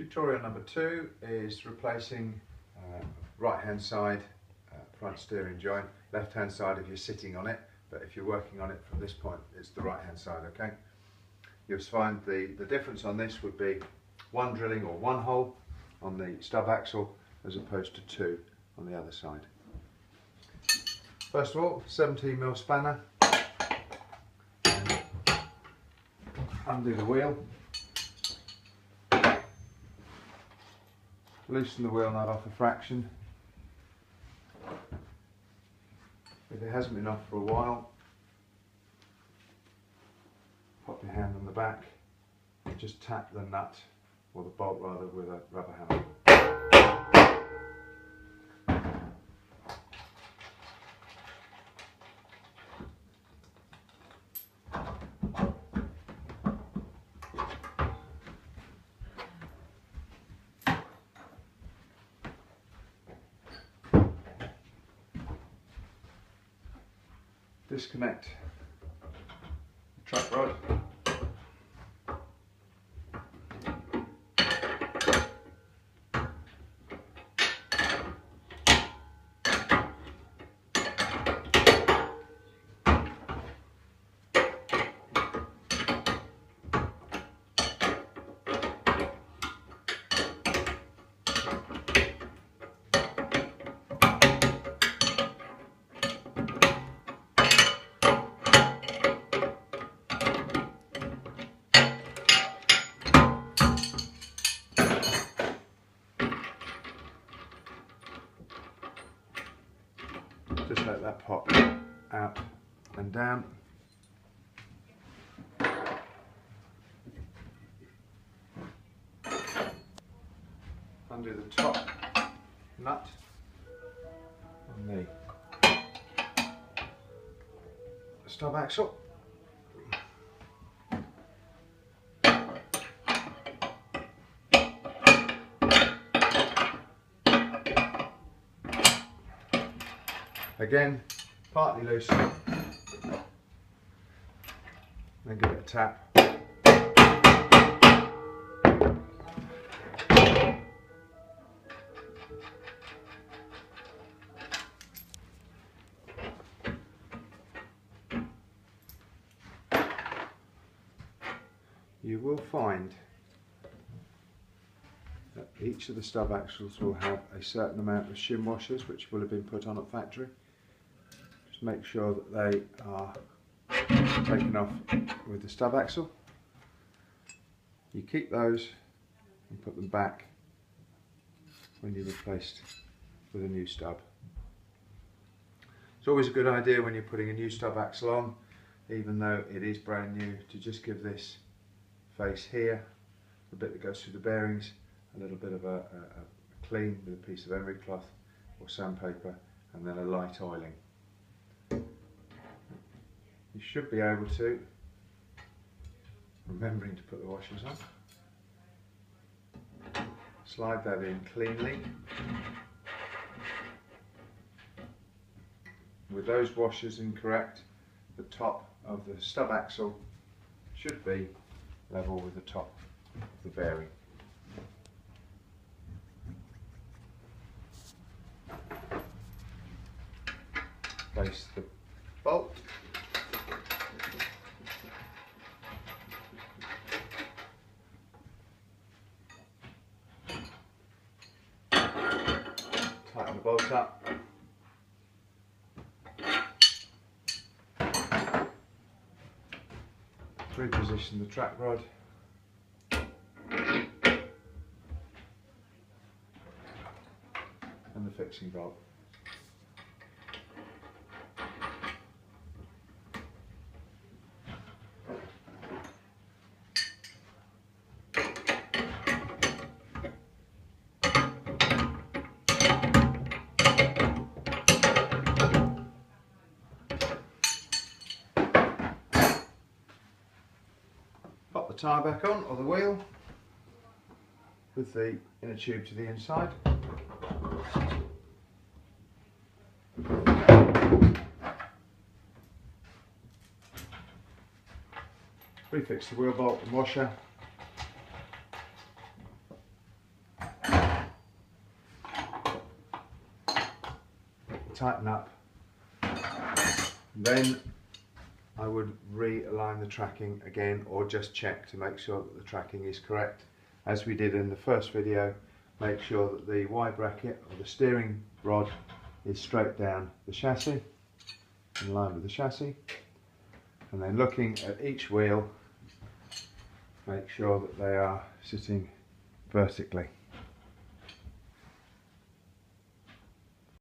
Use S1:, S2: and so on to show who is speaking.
S1: Tutorial number 2 is replacing right hand side front steering joint, left hand side if you're sitting on it, but if you're working on it from this point it's the right hand side, okay? You'll find the difference on this would be one drilling or one hole on the stub axle as opposed to 2 on the other side. First of all, 17mm spanner, undo the wheel, loosen the wheel nut off a fraction. If it hasn't been off for a while, pop your hand on the back and just tap the nut, or the bolt rather, with a rubber hammer. Disconnect the track rod. Just let that pop out and down. Undo the top nut on the stub axle. Again, partly loose, then give it a tap. You will find that each of the stub axles will have a certain amount of shim washers which will have been put on at factory. Make sure that they are taken off with the stub axle. You keep those and put them back when you're replaced with a new stub. It's always a good idea when you're putting a new stub axle on, even though it is brand new, to just give this face here, the bit that goes through the bearings, a little bit of a clean with a piece of emery cloth or sandpaper, and then a light oiling. You should be able to, remembering to put the washers on, slide that in cleanly. With those washers incorrect, the top of the stub axle should be level with the top of the bearing. Place the bolt. Tighten the bolt up. Reposition the track rod. And the fixing bolt. Pop the tyre back on, or the wheel, with the inner tube to the inside. Refix the wheel bolt and washer. tighten up. Then I would realign the tracking again, or just check to make sure that the tracking is correct. As we did in the first video, make sure that the Y bracket or the steering rod is straight down the chassis, in line with the chassis. And then looking at each wheel, make sure that they are sitting vertically.